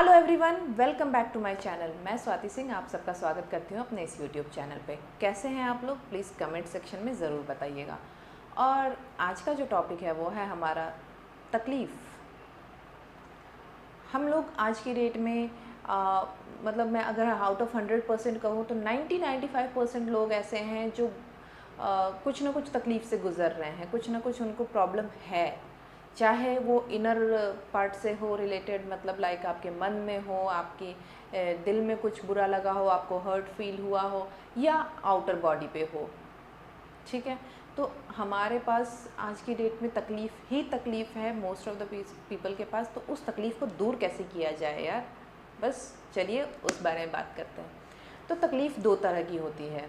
Hello everyone, welcome back to my channel. मैं स्वाति सिंह आप सबका स्वागत करती हूँ अपने इस यूट्यूब चैनल पे। कैसे हैं आप लोग? प्लीज़ कमेंट सेक्शन में ज़रूर बताइएगा। और आज का जो टॉपिक है वो है हमारा तकलीफ़। हम लोग आज की डेट में मतलब मैं अगर आउट ऑफ 100% कहूँ तो 90-95% लोग ऐसे हैं जो कुछ ना कुछ तकलीफ़ से गुज़र रहे हैं, कुछ ना कुछ उनको प्रॉब्लम है। चाहे वो इनर पार्ट से हो रिलेटेड, मतलब लाइक आपके मन में हो, आपकी दिल में कुछ बुरा लगा हो, आपको हर्ट फील हुआ हो, या आउटर बॉडी पे हो। ठीक है, तो हमारे पास आज की डेट में तकलीफ़ ही तकलीफ़ है मोस्ट ऑफ द पीपल के पास। तो उस तकलीफ़ को दूर कैसे किया जाए यार, बस चलिए उस बारे में बात करते हैं। तो तकलीफ़ दो तरह की होती है।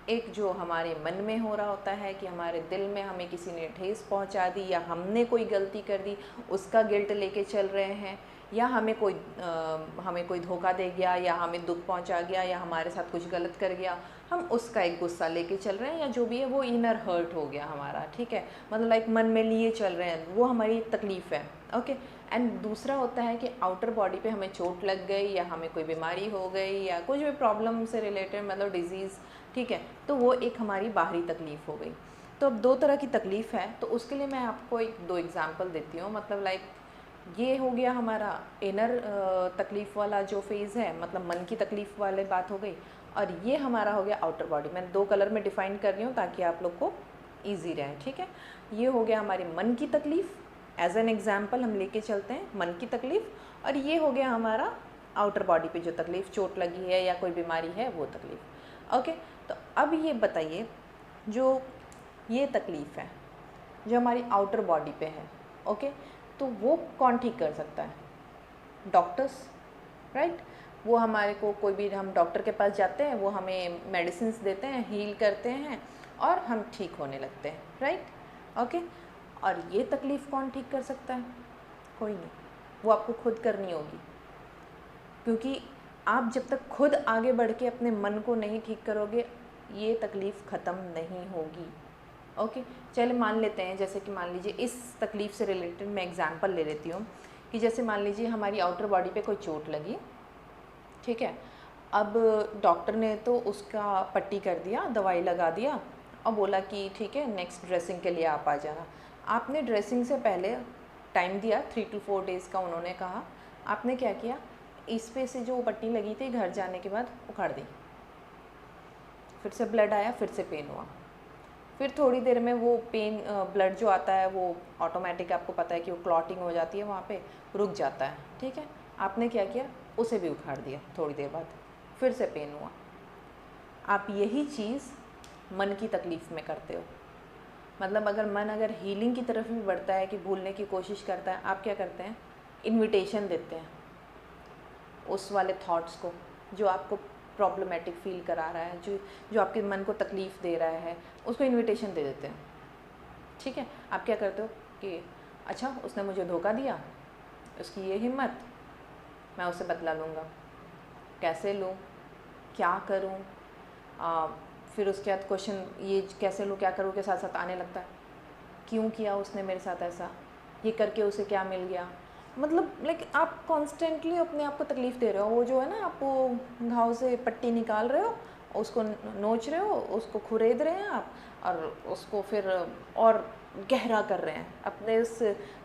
एक जो हमारे मन में हो रहा होता है कि हमारे दिल में हमें किसी ने ठेस पहुंचा दी, या हमने कोई गलती कर दी उसका गिल्ट लेके चल रहे हैं, या हमें कोई धोखा दे गया, या हमें दुख पहुंचा गया, या हमारे साथ कुछ गलत कर गया, हम उसका एक गुस्सा लेके चल रहे हैं, या जो भी है वो इनर हर्ट हो गया हमारा। ठीक है, मतलब लाइक मन में लिए चल रहे हैं, वो हमारी तकलीफ़ है। ओके। एंड दूसरा होता है कि आउटर बॉडी पे हमें चोट लग गई, या हमें कोई बीमारी हो गई, या कुछ भी प्रॉब्लम से रिलेटेड, मतलब डिजीज़। ठीक है, तो वो एक हमारी बाहरी तकलीफ़ हो गई। तो अब दो तरह की तकलीफ़ है, तो उसके लिए मैं आपको एक दो एग्जांपल देती हूँ। मतलब लाइक ये हो गया हमारा इनर तकलीफ़ वाला जो फेज़ है, मतलब मन की तकलीफ़ वाले बात हो गई। और ये हमारा हो गया आउटर बॉडी। मैं दो कलर में डिफ़ाइन कर रही हूँ ताकि आप लोग को ईजी रहे। ठीक है, ये हो गया हमारी मन की तकलीफ़, एज एन एग्ज़ाम्पल हम लेके चलते हैं मन की तकलीफ़। और ये हो गया हमारा आउटर बॉडी पे जो तकलीफ़, चोट लगी है या कोई बीमारी है, वो तकलीफ़। ओके, तो अब ये बताइए, जो ये तकलीफ़ है जो हमारी आउटर बॉडी पे है, ओके, तो वो कौन ठीक कर सकता है? Doctors, right. वो हमारे को, कोई भी हम डॉक्टर के पास जाते हैं, वो हमें मेडिसिन्स देते हैं, हील करते हैं और हम ठीक होने लगते हैं, राइट। ओके। और ये तकलीफ़ कौन ठीक कर सकता है? कोई नहीं, वो आपको खुद करनी होगी। क्योंकि आप जब तक खुद आगे बढ़ के अपने मन को नहीं ठीक करोगे, ये तकलीफ़ ख़त्म नहीं होगी। ओके, चलिए मान लेते हैं, जैसे कि मान लीजिए इस तकलीफ़ से रिलेटेड मैं एग्ज़ाम्पल ले लेती हूँ कि जैसे मान लीजिए हमारी आउटर बॉडी पे कोई चोट लगी। ठीक है, अब डॉक्टर ने तो उसका पट्टी कर दिया, दवाई लगा दिया और बोला कि ठीक है, नेक्स्ट ड्रेसिंग के लिए आप आ जाना। आपने ड्रेसिंग से पहले टाइम दिया, 3 to 4 डेज़ का उन्होंने कहा। आपने क्या किया, इस पे से जो पट्टी लगी थी घर जाने के बाद उखाड़ दी। फिर से ब्लड आया, फिर से पेन हुआ, फिर थोड़ी देर में वो पेन, ब्लड जो आता है वो ऑटोमेटिक, आपको पता है कि वो क्लॉटिंग हो जाती है, वहाँ पे रुक जाता है। ठीक है, आपने क्या किया, उसे भी उखाड़ दिया। थोड़ी देर बाद फिर से पेन हुआ। आप यही चीज़ मन की तकलीफ़ में करते हो। मतलब अगर हीलिंग की तरफ भी बढ़ता है, कि भूलने की कोशिश करता है, आप क्या करते हैं, इन्विटेशन देते हैं उस वाले थॉट्स को जो आपको प्रॉब्लमेटिक फ़ील करा रहा है, जो जो आपके मन को तकलीफ़ दे रहा है, उसको इन्विटेशन दे देते हैं। ठीक है, आप क्या करते हो कि अच्छा, उसने मुझे धोखा दिया, उसकी ये हिम्मत, मैं उससे बदला लूँगा। कैसे लूँ, क्या करूँ? फिर उसके बाद क्वेश्चन, ये कैसे लूँ, क्या करूँ के साथ साथ आने लगता है, क्यों किया उसने मेरे साथ ऐसा, ये करके उसे क्या मिल गया। मतलब लाइक आप कॉन्स्टेंटली अपने आप को तकलीफ़ दे रहे हो। वो जो है ना, आप वो घाव से पट्टी निकाल रहे हो, उसको नोच रहे हो, उसको खुरेद रहे हैं आप, और उसको फिर और गहरा कर रहे हैं, अपने उस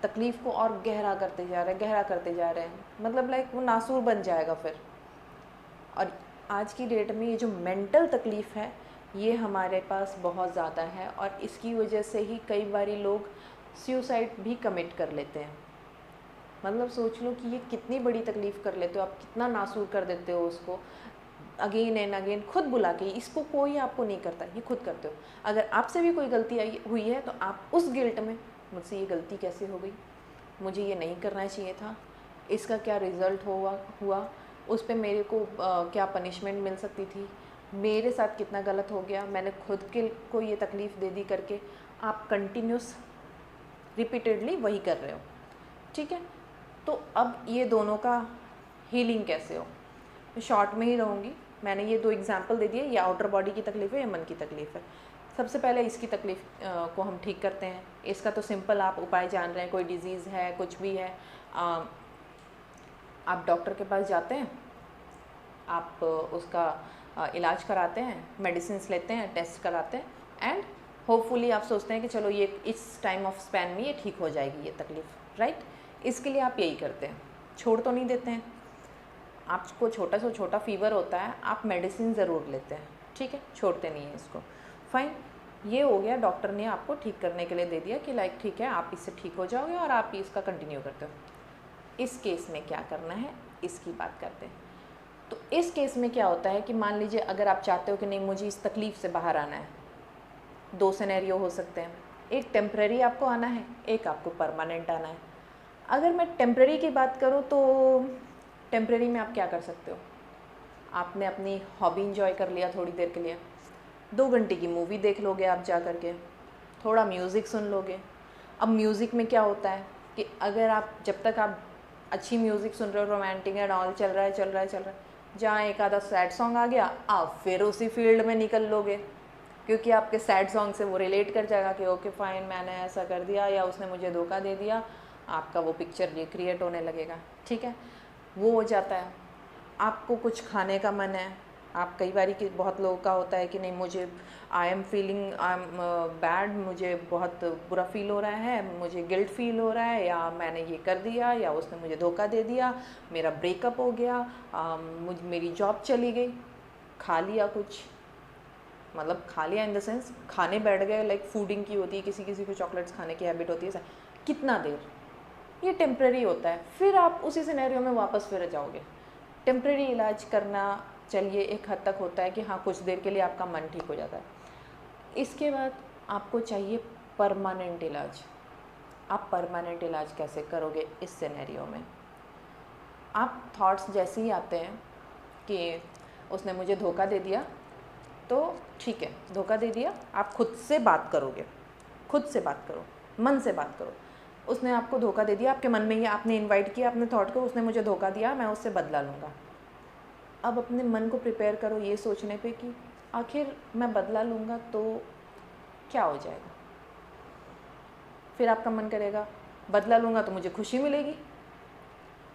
तकलीफ़ को और गहरा करते जा रहे हैं, गहरा करते जा रहे हैं। मतलब लाइक वो नासूर बन जाएगा फिर। और आज की डेट में ये जो मेंटल तकलीफ़ है, ये हमारे पास बहुत ज़्यादा है, और इसकी वजह से ही कई बारी लोग सुसाइड भी कमिट कर लेते हैं। मतलब सोच लो कि ये कितनी बड़ी तकलीफ़ कर लेते हो आप, कितना नासूर कर देते हो उसको, अगेन एंड अगेन खुद बुला के। इसको कोई आपको नहीं करता, ये खुद करते हो। अगर आपसे भी कोई गलती हुई है तो आप उस गिल्ट में, मुझसे ये गलती कैसे हो गई, मुझे ये नहीं करना चाहिए था, इसका क्या रिज़ल्ट हुआ, उस पर मेरे को क्या पनिशमेंट मिल सकती थी, मेरे साथ कितना गलत हो गया, मैंने खुद के को ये तकलीफ़ दे दी करके आप कंटिन्यूस रिपीटेडली वही कर रहे हो। ठीक है, तो अब ये दोनों का हीलिंग कैसे हो, मैं शॉर्ट में ही रहूँगी। मैंने ये दो एग्जांपल दे दिए, या आउटर बॉडी की तकलीफ़ है या मन की तकलीफ़ है। सबसे पहले इसकी तकलीफ़ को हम ठीक करते हैं। इसका तो सिंपल आप उपाय जान रहे हैं, कोई डिज़ीज़ है, कुछ भी है, आप डॉक्टर के पास जाते हैं, आप उसका इलाज कराते हैं, मेडिसिन लेते हैं, टेस्ट कराते हैं, एंड होपफुली आप सोचते हैं कि चलो ये इस टाइम ऑफ स्पैन में ये ठीक हो जाएगी ये तकलीफ़, राइट। इसके लिए आप यही करते हैं, छोड़ तो नहीं देते हैं। आपको छोटा से छोटा फीवर होता है, आप मेडिसिन ज़रूर लेते हैं, ठीक है, छोड़ते नहीं हैं इसको। फाइन, ये हो गया, डॉक्टर ने आपको ठीक करने के लिए दे दिया कि लाइक ठीक है आप इससे ठीक हो जाओगे और आप इसका कंटिन्यू करते हो। इस केस में क्या करना है इसकी बात करते हैं। तो इस केस में क्या होता है कि मान लीजिए अगर आप चाहते हो कि नहीं मुझे इस तकलीफ़ से बाहर आना है, दो सिनेरियो हो सकते हैं, एक टेम्परेरी आपको आना है, एक आपको परमानेंट आना है। अगर मैं टेम्परेरी की बात करूँ तो टेम्परेरी में आप क्या कर सकते हो, आपने अपनी हॉबी इंजॉय कर लिया थोड़ी देर के लिए, 2 घंटे की मूवी देख लोगे आप जा कर के, थोड़ा म्यूज़िक सुन लोगे। अब म्यूज़िक में क्या होता है कि अगर आप जब तक आप अच्छी म्यूज़िक सुन रहे हो, रोमांटिक एंड ऑल चल रहा है, जहाँ एक आधा सैड सॉन्ग आ गया आप फिर उसी फील्ड में निकल लोगे, क्योंकि आपके सैड सॉन्ग से वो रिलेट कर जाएगा कि ओके फाइन मैंने ऐसा कर दिया या उसने मुझे धोखा दे दिया, आपका वो पिक्चर रिक्रिएट होने लगेगा, ठीक है, वो हो जाता है। आपको कुछ खाने का मन है, आप कई बार कि बहुत लोगों का होता है कि नहीं मुझे आई एम बैड, मुझे बहुत बुरा फील हो रहा है, मुझे गिल्ट फील हो रहा है, या मैंने ये कर दिया या उसने मुझे धोखा दे दिया, मेरा ब्रेकअप हो गया, मेरी जॉब चली गई, खा लिया कुछ, मतलब खा लिया इन द सेंस खाने बैठ गए, लाइक फूडिंग की होती है, किसी किसी को चॉकलेट्स खाने की हैबिट होती है, कितना देर, ये टेम्प्रेरी होता है, फिर आप उसी सिनेरियो में वापस फिर जाओगे। टेम्प्रेरी इलाज करना चलिए एक हद तक होता है कि हाँ कुछ देर के लिए आपका मन ठीक हो जाता है। इसके बाद आपको चाहिए परमानेंट इलाज। आप परमानेंट इलाज कैसे करोगे इस सिनेरियो में? आप थॉट्स जैसे ही आते हैं कि उसने मुझे धोखा दे दिया, तो ठीक है धोखा दे दिया, आप खुद से बात करोगे, खुद से बात करो, मन से बात करो। उसने आपको धोखा दे दिया, आपके मन में ही आपने इनवाइट किया अपने थॉट को, उसने मुझे धोखा दिया, मैं उससे बदला लूँगा। अब अपने मन को प्रिपेयर करो ये सोचने पे कि आखिर मैं बदला लूँगा तो क्या हो जाएगा। फिर आपका मन करेगा बदला लूँगा तो मुझे खुशी मिलेगी,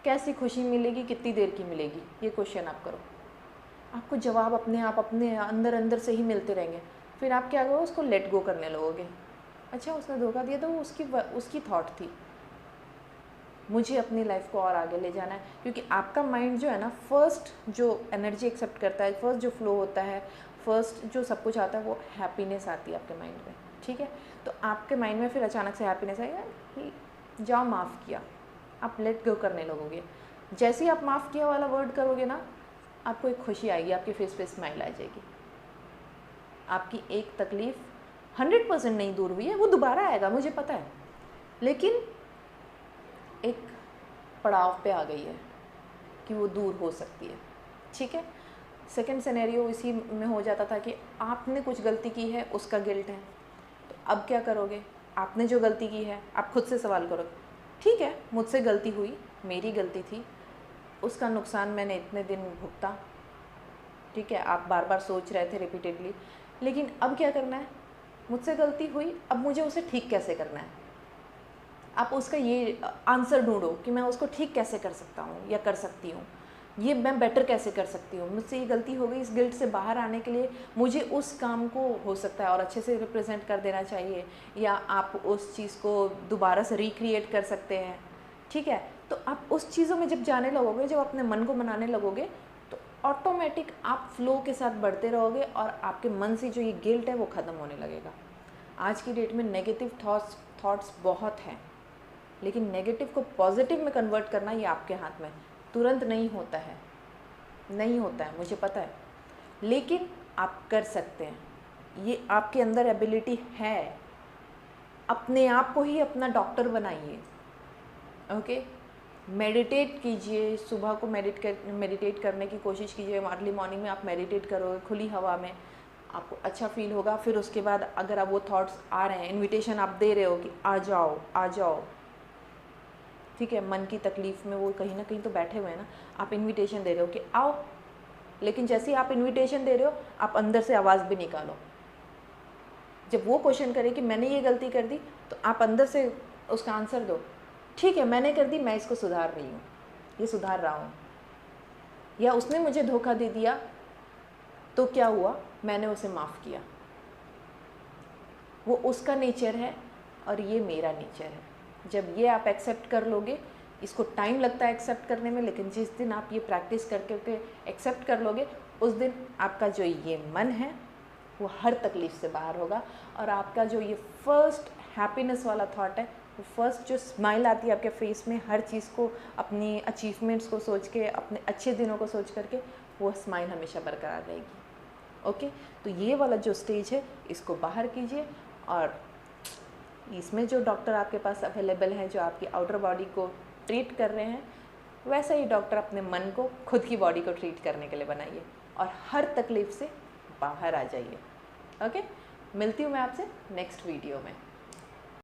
कैसी खुशी मिलेगी, कितनी देर की मिलेगी, ये क्वेश्चन आप करो। आपको जवाब अपने आप अपने अंदर अंदर से ही मिलते रहेंगे। फिर आप क्या करोगे, उसको लेट गो करने लगोगे। अच्छा उसने धोखा दिया तो वो उसकी थॉट थी, मुझे अपनी लाइफ को और आगे ले जाना है। क्योंकि आपका माइंड जो है ना, फर्स्ट जो एनर्जी एक्सेप्ट करता है, फर्स्ट जो फ्लो होता है, फर्स्ट जो सब कुछ आता है, वो हैप्पीनेस आती है आपके माइंड में, ठीक है। तो आपके माइंड में फिर अचानक से हैप्पीनेस आएगा कि जाओ माफ़ किया, आप लेट गो करने लगोगे। जैसे ही आप माफ़ किया वाला वर्ड करोगे ना, आपको एक खुशी आएगी, आपके फेस पे स्माइल आ जाएगी। आपकी एक तकलीफ़ 100% नहीं दूर हुई है, वो दोबारा आएगा मुझे पता है, लेकिन एक पड़ाव पे आ गई है कि वो दूर हो सकती है, ठीक है। सेकंड सिनेरियो इसी में हो जाता था कि आपने कुछ गलती की है, उसका गिल्ट है, तो अब क्या करोगे, आपने जो गलती की है आप खुद से सवाल करो, ठीक है मुझसे गलती हुई, मेरी गलती थी, उसका नुकसान मैंने इतने दिन भुगता, ठीक है, आप बार बार सोच रहे थे रिपीटेडली, लेकिन अब क्या करना है, मुझसे गलती हुई, अब मुझे उसे ठीक कैसे करना है। आप उसका ये आंसर ढूंढो कि मैं उसको ठीक कैसे कर सकता हूँ या कर सकती हूँ, ये मैं बेटर कैसे कर सकती हूँ, मुझसे ये गलती हो गई, इस गिल्ट से बाहर आने के लिए मुझे उस काम को हो सकता है और अच्छे से रिप्रेजेंट कर देना चाहिए, या आप उस चीज़ को दोबारा से रिक्रिएट कर सकते हैं, ठीक है। तो आप उस चीज़ों में जब जाने लगोगे, जब अपने मन को बनाने लगोगे, तो ऑटोमेटिक आप फ्लो के साथ बढ़ते रहोगे और आपके मन से जो ये गिल्ट है वो ख़त्म होने लगेगा। आज की डेट में नेगेटिव थॉट्स बहुत हैं, लेकिन नेगेटिव को पॉजिटिव में कन्वर्ट करना ये आपके हाथ में, तुरंत नहीं होता है, नहीं होता है मुझे पता है, लेकिन आप कर सकते हैं, ये आपके अंदर एबिलिटी है। अपने आप को ही अपना डॉक्टर बनाइए, ओके। मेडिटेट कीजिए, सुबह को मेडिटेट करने की कोशिश कीजिए, अर्ली मॉर्निंग में आप मेडिटेट करोगे खुली हवा में, आपको अच्छा फील होगा। फिर उसके बाद अगर आप वो थॉट्स आ रहे हैं, इनविटेशन आप दे रहे हो कि आ जाओ आ जाओ, ठीक है, मन की तकलीफ़ में वो कहीं ना कहीं तो बैठे हुए हैं ना, आप इनविटेशन दे रहे हो कि आओ, लेकिन जैसे ही आप इनविटेशन दे रहे हो, आप अंदर से आवाज़ भी निकालो। जब वो क्वेश्चन करे कि मैंने ये गलती कर दी, तो आप अंदर से उसका आंसर दो, ठीक है मैंने कर दी, मैं इसको सुधार रही हूँ, ये सुधार रहा हूँ। या उसने मुझे धोखा दे दिया तो क्या हुआ, मैंने उसे माफ़ किया। वो उसका नेचर है और ये मेरा नेचर है। जब ये आप एक्सेप्ट कर लोगे, इसको टाइम लगता है एक्सेप्ट करने में, लेकिन जिस दिन आप ये प्रैक्टिस करके एक्सेप्ट कर लोगे, उस दिन आपका जो ये मन है वो हर तकलीफ़ से बाहर होगा, और आपका जो ये फर्स्ट हैप्पीनेस वाला थॉट है, वो फर्स्ट जो स्माइल आती है आपके फेस में, हर चीज़ को, अपनी अचीवमेंट्स को सोच के, अपने अच्छे दिनों को सोच करके, वो स्माइल हमेशा बरकरार रहेगी। ओके, तो ये वाला जो स्टेज है इसको बाहर कीजिए, और इसमें जो डॉक्टर आपके पास अवेलेबल हैं, जो आपकी आउटर बॉडी को ट्रीट कर रहे हैं, वैसा ही डॉक्टर अपने मन को, खुद की बॉडी को ट्रीट करने के लिए बनाइए, और हर तकलीफ़ से बाहर आ जाइए। ओके, मिलती हूँ मैं आपसे नेक्स्ट वीडियो में।